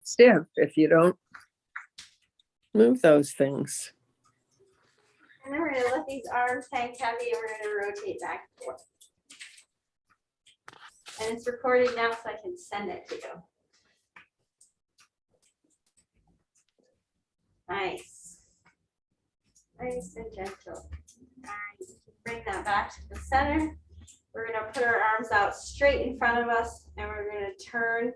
stiff if you don't move those things. And then we're gonna let these arms hang heavy and we're gonna rotate back and forth. And it's recording now so I can send it to you. Nice. Nice and gentle. All right, bring that back to the center. We're gonna put our arms out straight in front of us and we're gonna turn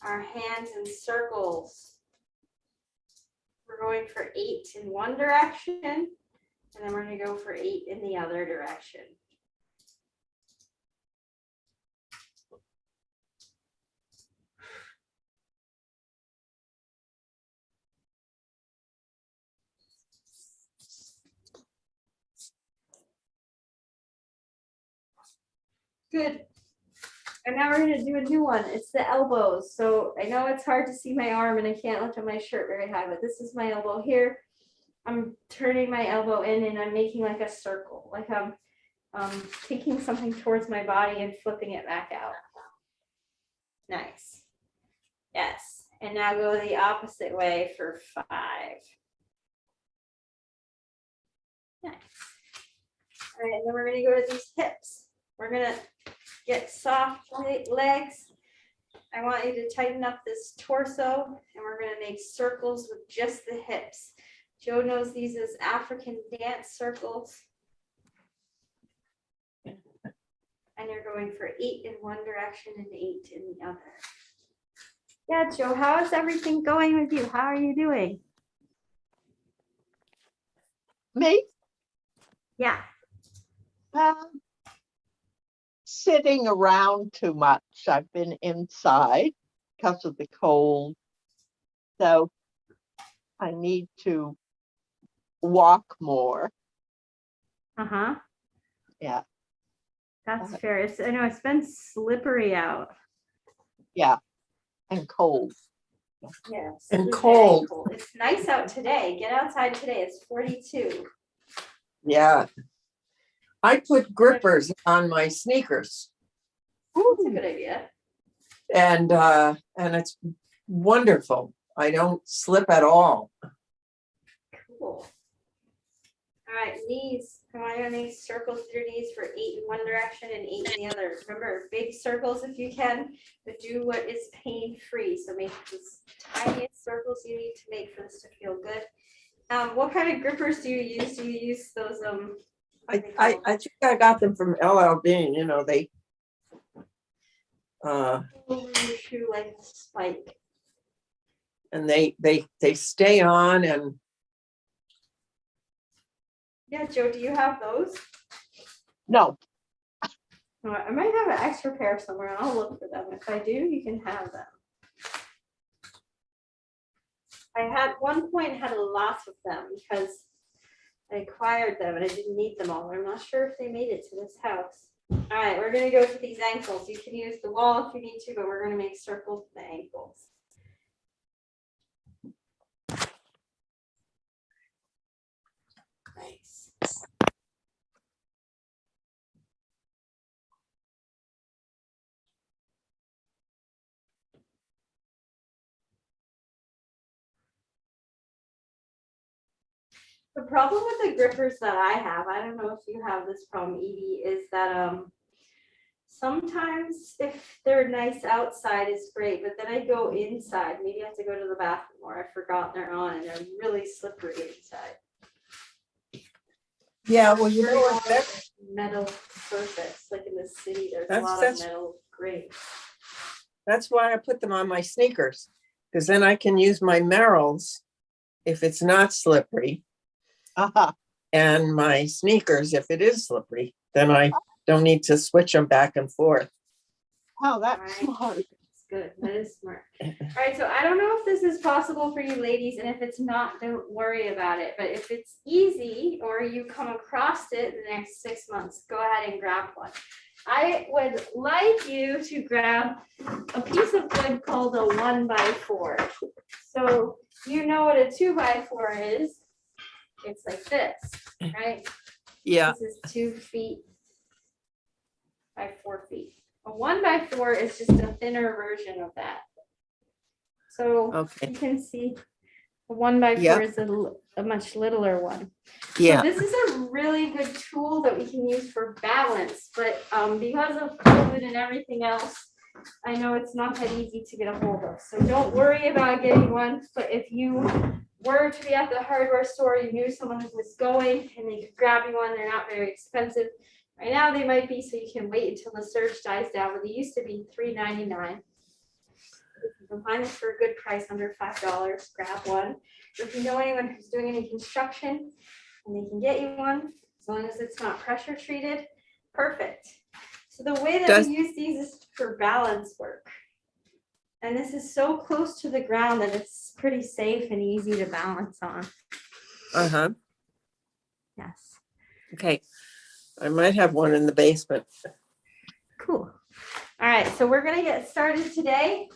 our hands in circles. We're going for 8 in one direction, and then we're gonna go for 8 in the other direction. Good. And now we're gonna do a new one. It's the elbows. So I know it's hard to see my arm and I can't lift up my shirt very high, but this is my elbow here. I'm turning my elbow in and I'm making like a circle, like I'm taking something towards my body and flipping it back out. Nice. Yes. And now go the opposite way for 5. Nice. All right, and then we're gonna go to these hips. We're gonna get soft legs. I want you to tighten up this torso and we're gonna make circles with just the hips. Joe knows these as African dance circles. And you're going for 8 in one direction and 8 in the other. Yeah, Joe, how is everything going with you? How are you doing? Me? Yeah. Sitting around too much. I've been inside because of the cold. So I need to walk more. Uh-huh. Yeah. That's fair. I know it's been slippery out. Yeah. And cold. Yes. And it's cold. very cold. It's nice out today. Get outside today. It's 42. Yeah. I put grippers on my sneakers That's a good idea. and it's wonderful. I don't slip at all. Cool. All right, knees. Come on, your knees. Circles with your knees for 8 in one direction and 8 in the other. Remember, big circles if you can, but do what is pain-free. So make the tiniest circles you need to make for this to feel good. What kind of grippers do you use? Do you use those I think I got them from LL Bean, you know, they over your shoe like a spike? and they stay on and Yeah, Joe, do you have those? No. I might have an extra pair somewhere. I'll look for them. If I do, you can have them. I had one point had a lot of them because I acquired them and I didn't need them all. I'm not sure if they made it to this house. All right, we're gonna go to these ankles. You can use the wall if you need to, but we're gonna make circles with the ankles. Nice. The problem with the grippers that I have, I don't know if you have this problem, Edie, is that sometimes if they're nice outside is great, but then I go inside, maybe I have to go to the bathroom or I forgot they're on and they're really slippery inside. yeah, well, you know Very what, hard metal surface, like in the city, there's a lot of metal grates. that's why I put them on my sneakers, because then I can use my Merrells if it's not slippery, Uh-huh. and my sneakers if it is slippery. Then I don't need to switch them back and forth. Oh, that's Right. smart. It's good. That is smart. All right. So I don't know if this is possible for you ladies, and if it's not, don't worry about it. But if it's easy or you come across it in the next 6 months, go ahead and grab one. I would like you to grab a piece of wood called a 1x4. So you know what a 2x4 is. It's like this, right? Yeah, This is 2 feet by 4 feet. A 1x4 is just a thinner version of that. So Okay, you can see a 1x4 Yep. is a much littler one. So yeah, this is a really good tool that we can use for balance, but because of COVID and everything else, I know it's not that easy to get a hold of. So don't worry about getting one, but if you were to be at the hardware store, you knew someone who was going and they could grab you one, they're not very expensive. Right now they might be, so you can wait until the surge dies down, but they used to be $3.99. If you can find this for a good price, under $5, grab one. If you know anyone who's doing any construction and they can get you one, as long as it's not pressure treated, perfect. So the way that Does- we use these is for balance work. And this is so close to the ground that it's pretty safe and easy to balance on. uh-huh, Yes, okay. I might have one in the basement. cool. All right, so we're gonna get started today.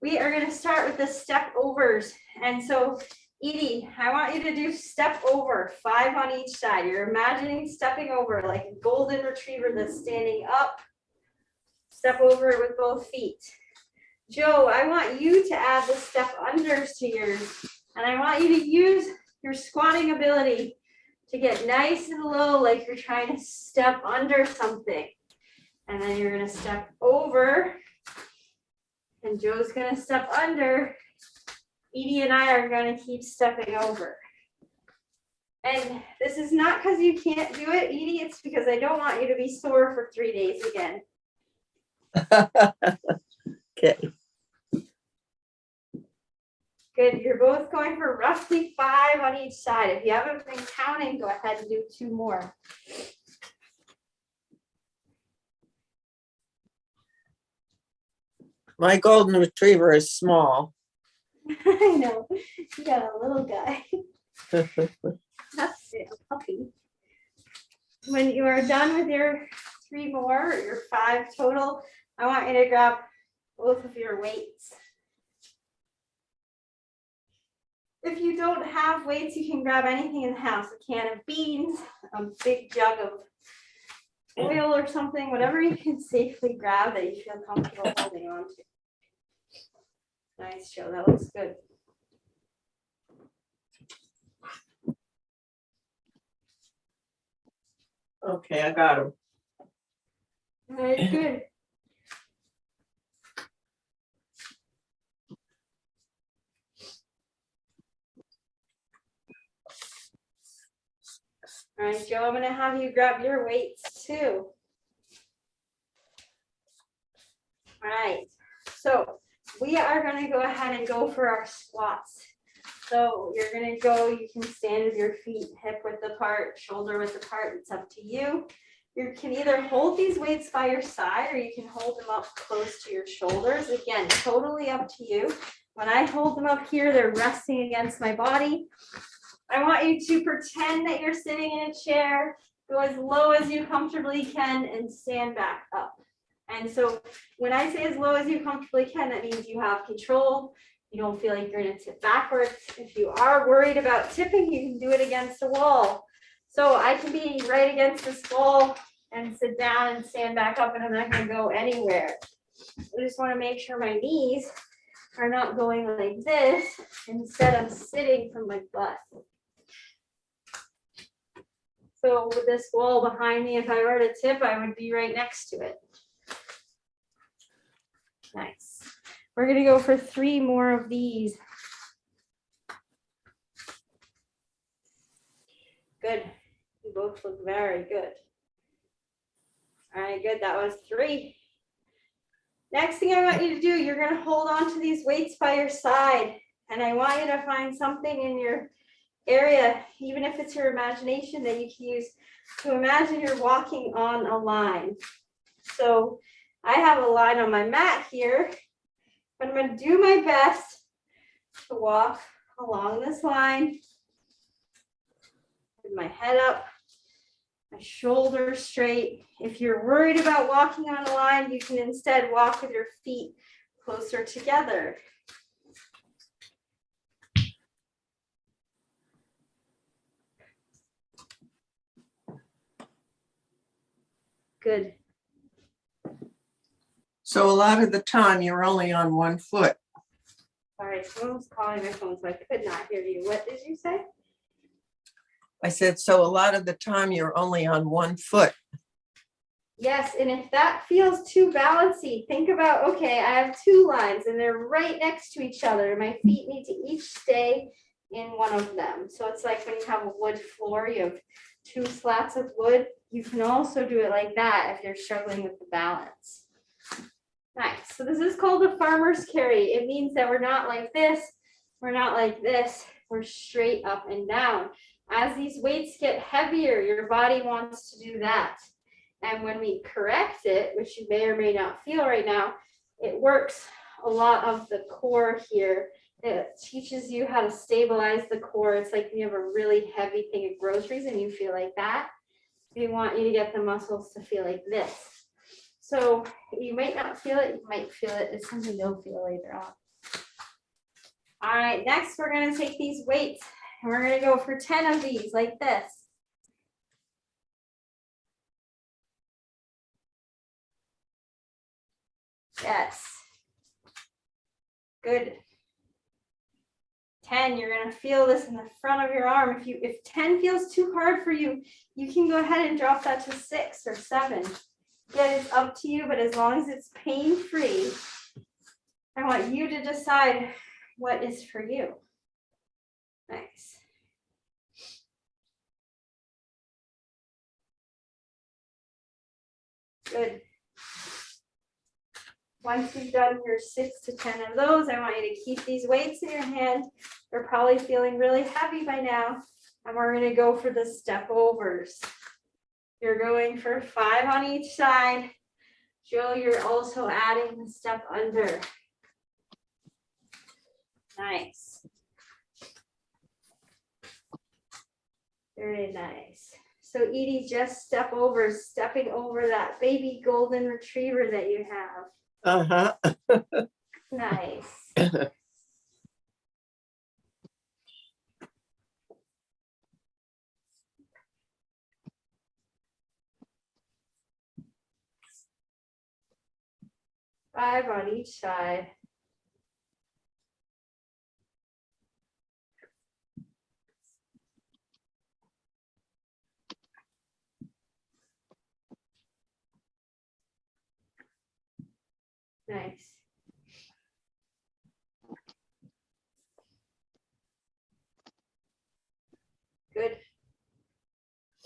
We are gonna start with the step overs. And so Edie, I want you to do step over, 5 on each side. You're imagining stepping over like a golden retriever that's standing up. Step over it with both feet. Joe, I want you to add the step unders to yours. And I want you to use your squatting ability to get nice and low, like you're trying to step under something. And then you're gonna step over. And Joe's gonna step under. Edie and I are gonna keep stepping over. And this is not because you can't do it, Edie, it's because I don't want you to be sore for 3 days again. Okay, Good, you're both going for roughly 5 on each side. If you haven't been counting, go ahead and do 2 more. my golden retriever is small. I know, you got a little guy. That's it, a puppy. When you are done with your 3 more, or your 5 total, I want you to grab both of your weights. If you don't have weights, you can grab anything in the house, a can of beans, a big jug of oil or something, whatever you can safely grab that you feel comfortable holding on to. Nice, Joe, that looks good. Okay, I got him. All right, good. All right, Joe, I'm gonna have you grab your weights too. All right, so we are gonna go ahead and go for our squats. So you're gonna go, you can stand with your feet hip width apart, shoulder width apart, it's up to you. You can either hold these weights by your side or you can hold them up close to your shoulders. Again, totally up to you. When I hold them up here, they're resting against my body. I want you to pretend that you're sitting in a chair, go as low as you comfortably can and stand back up. And so when I say as low as you comfortably can, that means you have control. You don't feel like you're gonna tip backwards. If you are worried about tipping, you can do it against a wall. So I can be right against this wall and sit down and stand back up and I'm not gonna go anywhere. I just wanna make sure my knees are not going like this. Instead, I'm sitting from my butt. So with this wall behind me, if I were to tip, I would be right next to it. Nice. We're gonna go for 3 more of these. Good. You both look very good. All right, good. That was 3. Next thing I want you to do, you're gonna hold on to these weights by your side. And I want you to find something in your area, even if it's your imagination, that you can use to imagine you're walking on a line. So I have a line on my mat here, but I'm going to do my best to walk along this line with my head up, my shoulders straight. If you're worried about walking on a line, you can instead walk with your feet closer together. Good. So a lot of the time you're only on one foot. Sorry, someone was calling my phone, so I could not hear you. What did you say? I said, so a lot of the time you're only on one foot. Yes, and if that feels too bouncy, think about, okay, I have two lines and they're right next to each other. My feet need to each stay in one of them. So it's like when you have a wood floor, you have two slats of wood. You can also do it like that if you're struggling with the balance. Nice. So this is called the farmer's carry. It means that we're not like this. We're not like this. We're straight up and down. As these weights get heavier, your body wants to do that. And when we correct it, which you may or may not feel right now, it works a lot of the core here. It teaches you how to stabilize the core. It's like you have a really heavy thing of groceries and you feel like that. We want you to get the muscles to feel like this. So you might not feel it, you might feel it. It's something you'll feel later on. All right, next we're gonna take these weights and we're gonna go for 10 of these like this. Yes. Good. 10, you're gonna feel this in the front of your arm. If 10 feels too hard for you, you can go ahead and drop that to 6 or 7. Again, it's up to you, but as long as it's pain-free, I want you to decide what is for you. Nice. Good. Once you've done your 6 to 10 of those, I want you to keep these weights in your hand. They're probably feeling really heavy by now. And we're going to go for the step overs. You're going for 5 on each side. Joe, you're also adding the step under. Nice. Very nice. So Edie, just step over, stepping over that baby golden retriever that you have. Uh-huh. Nice. Five on each side. Nice. Good.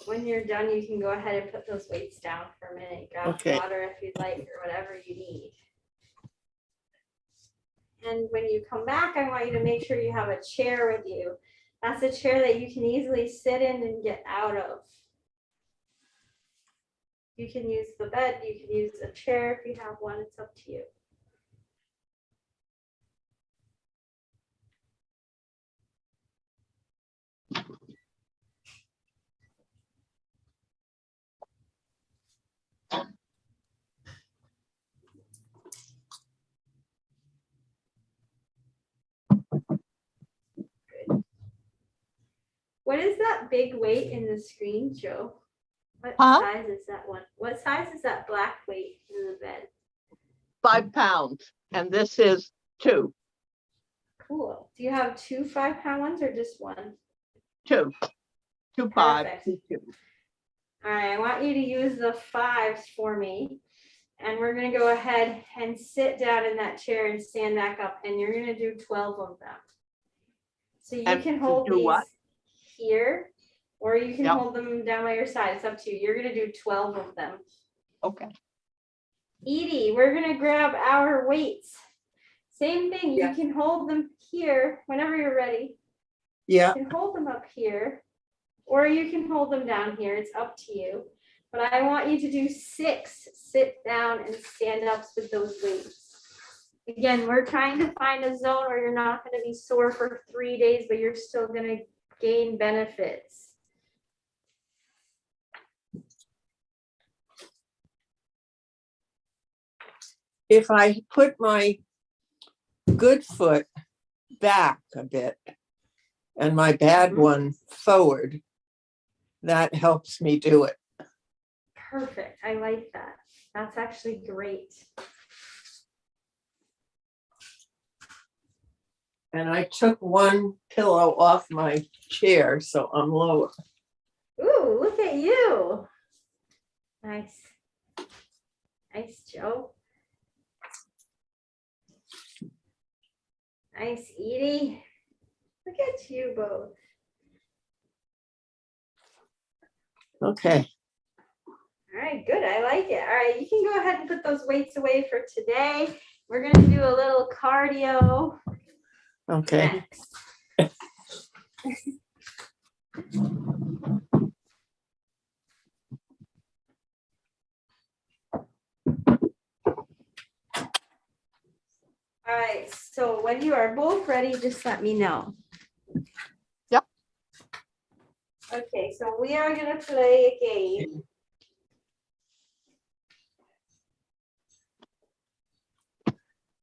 When you're done, you can go ahead and put those weights down for a minute. Grab Okay. water if you'd like, or whatever you need. And when you come back, I want you to make sure you have a chair with you. That's a chair that you can easily sit in and get out of. You can use the bed, you can use a chair if you have one, it's up to you. Good. What is that big weight in the screen, Joe? What size is that one? What size is that black weight in the bed? 5 pounds, and this is 2. Cool. Do you have 2 5-pound ones or just one? 2. 2 5. Perfect. All right, I want you to use the 5s for me. And we're going to go ahead and sit down in that chair and stand back up. And you're going to do 12 of them. So you And can hold do these what? here, or you can Yep. hold them down by your side. It's up to you. You're going to do 12 of them. Okay. Edie, we're going to grab our weights. Same thing. Yeah. You can hold them here whenever you're ready. Yeah. You can hold them up here, or you can hold them down here. It's up to you. But I want you to do 6 sit down and stand ups with those weights. Again, we're trying to find a zone where you're not going to be sore for 3 days, but you're still going to gain benefits. If I put my good foot back a bit and my bad one forward, that helps me do it. Perfect. I like that. That's actually great. And I took one pillow off my chair, so I'm lower. Ooh, look at you. Nice. Nice, Joe. Nice, Edie. Look at you both. Okay. All right, good. I like it. All right, you can go ahead and put those weights away for today. We're going to do a little cardio Okay. next. All right, so when you are both ready, just let me know. Yep. Okay, so we are going to play a game.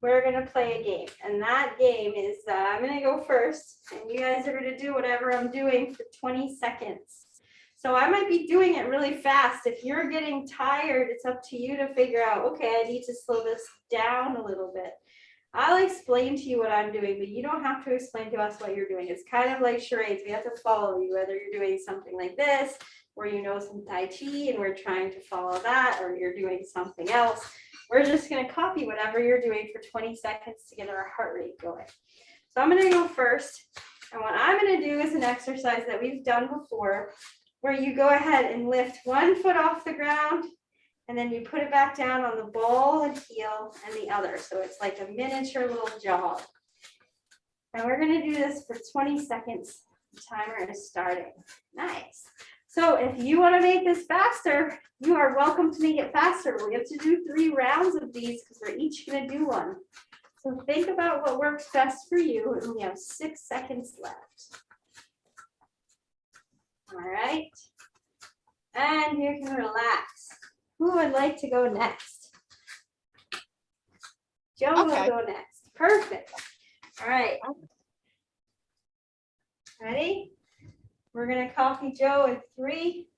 We're going to play a game, and that game is I'm going to go first, and you guys are going to do whatever I'm doing for 20 seconds. So I might be doing it really fast. If you're getting tired, it's up to you to figure out, okay, I need to slow this down a little bit. I'll explain to you what I'm doing, but you don't have to explain to us what you're doing. It's kind of like charades. We have to follow you, whether you're doing something like this, where you know some Tai Chi and we're trying to follow that, or you're doing something else. We're just going to copy whatever you're doing for 20 seconds to get our heart rate going. So I'm going to go first. And what I'm going to do is an exercise that we've done before, where you go ahead and lift one foot off the ground, and then you put it back down on the ball and heel and the other. So it's like a miniature little jog. And we're going to do this for 20 seconds. The timer is starting. Nice. So if you want to make this faster, you are welcome to make it faster. We have to do 3 rounds of these because we're each going to do one. So think about what works best for you. And we have 6 seconds left. All right. And you can relax. Who would like to go next? Joe will Okay. go next. Perfect. All right. Ready? We're going to copy Joe in 3,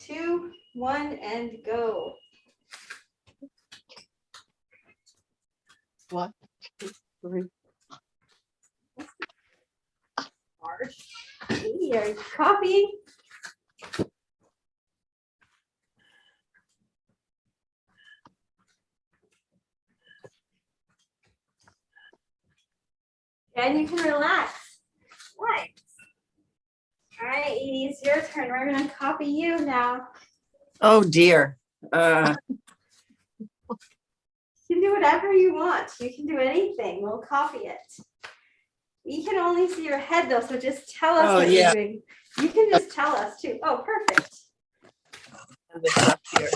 2, 1, and go. 1, 2, 3. Hard. Hey, are you copying? And you can relax. Nice. All right, Edie, it's your turn. We're going to copy you now. Oh, dear. You can do whatever you want. You can do anything. We'll copy it. We can only see your head though, so just tell us what yeah. you're doing. You can just tell us too. Oh, perfect. And this up here.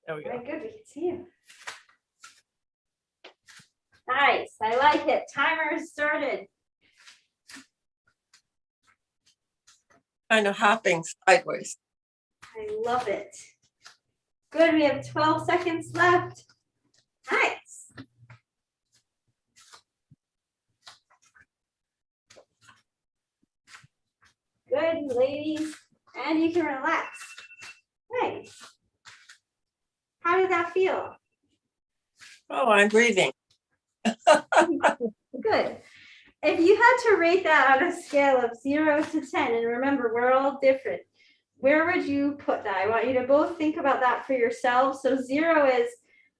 There we All go. right, good. We can see you. Nice. I like it. Timer is started. Kind of hopping sideways. I love it. Good. We have 12 seconds left. Nice. Good, ladies. And you can relax. Nice. How did that feel? Oh, I'm breathing. Good. If you had to rate that on a scale of 0 to 10, and remember, we're all different, where would you put that? I want you to both think about that for yourselves. So 0 is,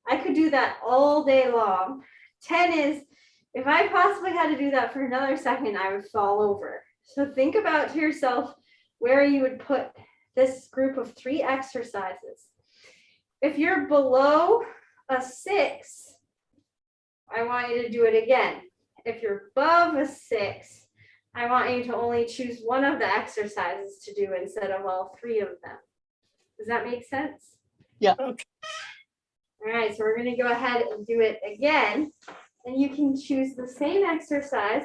I could do that all day long. 10 is, if I possibly had to do that for another second, I would fall over. So think about to yourself where you would put this group of 3 exercises. If you're below a 6, I want you to do it again. If you're above a 6, I want you to only choose one of the exercises to do instead of all 3 of them. Does that make sense? Yeah. Okay. All right, so we're going to go ahead and do it again. And you can choose the same exercise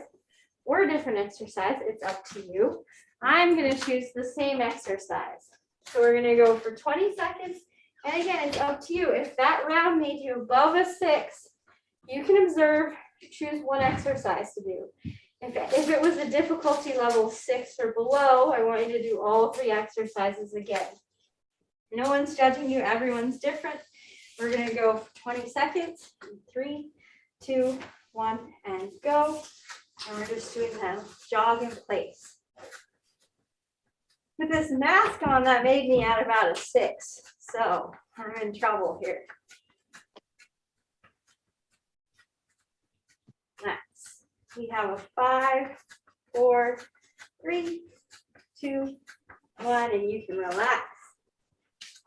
or a different exercise. It's up to you. I'm going to choose the same exercise. So we're going to go for 20 seconds. And again, it's up to you. If that round made you above a 6, you can observe, choose one exercise to do. If it was a difficulty level 6 or below, I want you to do all 3 exercises again. No one's judging you. Everyone's different. We're going to go for 20 seconds. 3, 2, 1, and go. And we're just doing the jog in place. With this mask on, that made me at about a 6. So I'm in trouble here. Next, we have a 5, 4, 3, 2, 1, and you can relax.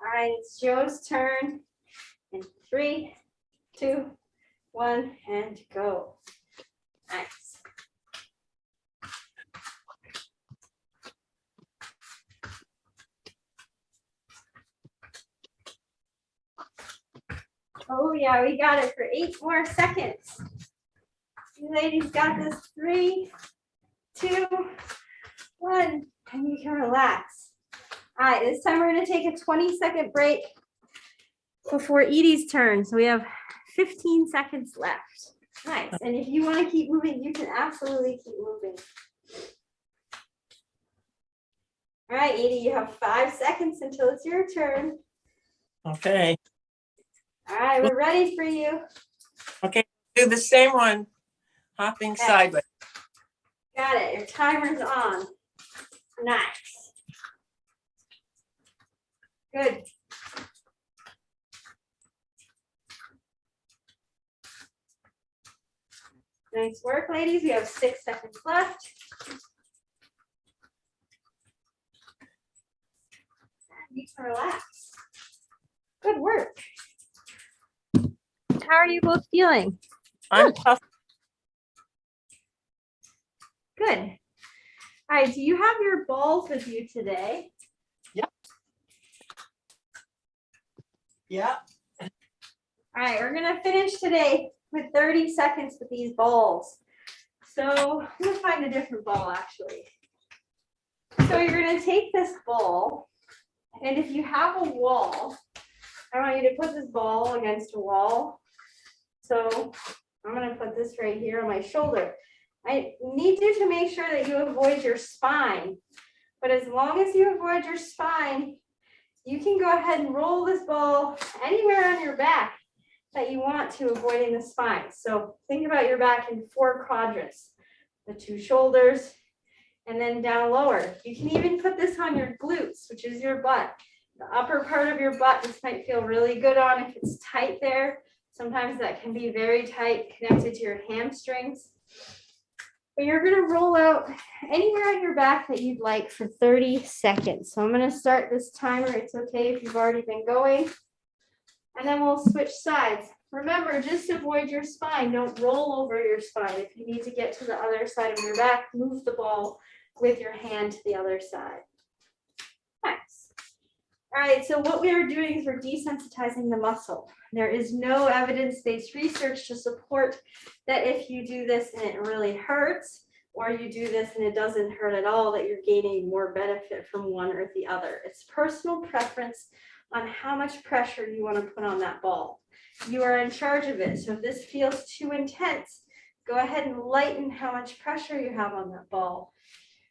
All right, it's Joe's turn. In 3, 2, 1, and go. Nice. Oh yeah, we got it for 8 more seconds. You ladies got this. 3, 2, 1, and you can relax. All right, this time we're gonna take a 20-second break before Edie's turn. So we have 15 seconds left. Nice, and if you wanna keep moving, you can absolutely keep moving. All right, Edie, you have 5 seconds until it's your turn. Okay. All right, we're ready for you. Okay, do the same one, hopping Okay. sideways. Got it, your timer's on. Nice. Good. Nice work, ladies. We have 6 seconds left. You can relax. Good work. How are you both feeling? I'm tough. Good. All right, do you have your balls with you today? Yeah. All right, we're gonna finish today with 30 seconds with these balls. So I'm gonna find a different ball actually. So you're gonna take this ball, and if you have a wall, I want you to put this ball against a wall. So I'm gonna put this right here on my shoulder. I need you to make sure that you avoid your spine. But as long as you avoid your spine, you can go ahead and roll this ball anywhere on your back that you want to, avoiding the spine. So think about your back in 4 quadrants, the 2 shoulders, and then down lower. You can even put this on your glutes, which is your butt. The upper part of your butt, this might feel really good on if it's tight there. Sometimes that can be very tight, connected to your hamstrings. But you're gonna roll out anywhere on your back that you'd like for 30 seconds. So I'm gonna start this timer. It's okay if you've already been going. And then we'll switch sides. Remember, just avoid your spine. Don't roll over your spine. If you need to get to the other side of your back, move the ball with your hand to the other side. Nice. All right, so what we are doing is we're desensitizing the muscle. There is no evidence-based research to support that if you do this and it really hurts, or you do this and it doesn't hurt at all, that you're gaining more benefit from one or the other. It's personal preference on how much pressure you want to put on that ball. You are in charge of it. So if this feels too intense, go ahead and lighten how much pressure you have on that ball.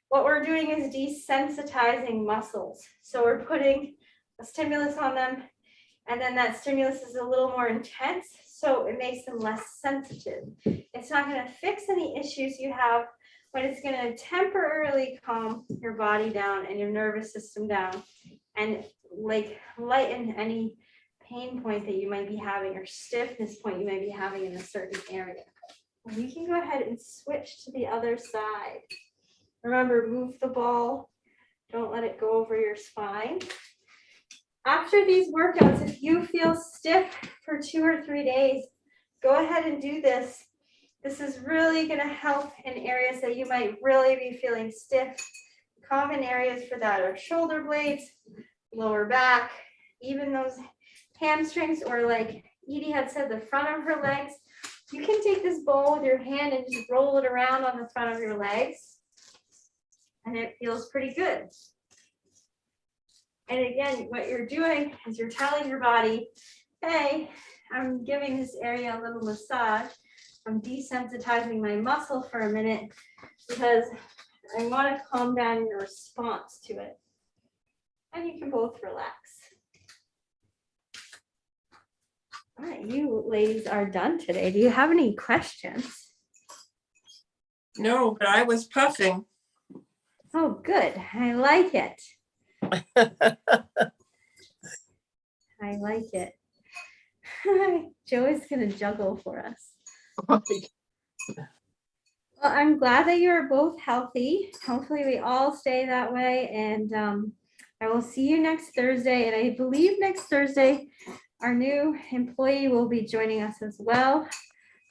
What we're doing is desensitizing muscles. So we're putting a stimulus on them, and then that stimulus is a little more intense, so it makes them less sensitive. It's not going to fix any issues you have, but it's going to temporarily calm your body down and your nervous system down, and like lighten any pain point that you might be having or stiffness point you might be having in a certain area. And you can go ahead and switch to the other side. Remember, move the ball. Don't let it go over your spine. After these workouts, if you feel stiff for 2 or 3 days, go ahead and do this. This is really going to help in areas that you might really be feeling stiff. Common areas for that are shoulder blades, lower back, even those hamstrings, or like Edie had said, the front of her legs. You can take this ball with your hand and just roll it around on the front of your legs, and it feels pretty good. And again, what you're doing is you're telling your body, hey, I'm giving this area a little massage. I'm desensitizing my muscle for a minute because I want to calm down your response to it. And you can both relax. All right, you ladies are done today. Do you have any questions? No, but I was puffing. Oh, good. I like it. I like it. Joey's gonna juggle for us. Well, I'm glad that you're both healthy. Hopefully we all stay that way, and I will see you next Thursday. And I believe next Thursday, our new employee will be joining us as well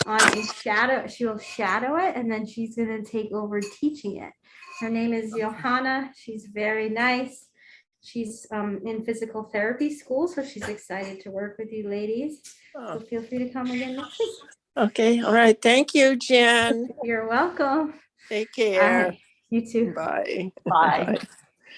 on a shadow. She will shadow it, and then she's gonna take over teaching it. Her name is Johanna. She's very nice. She's in physical therapy school, so she's excited to work with you ladies. So feel free to come again next week. Okay, all right. Thank you, Jen. You're welcome. Take All care. right, you too. Bye. Bye. Bye.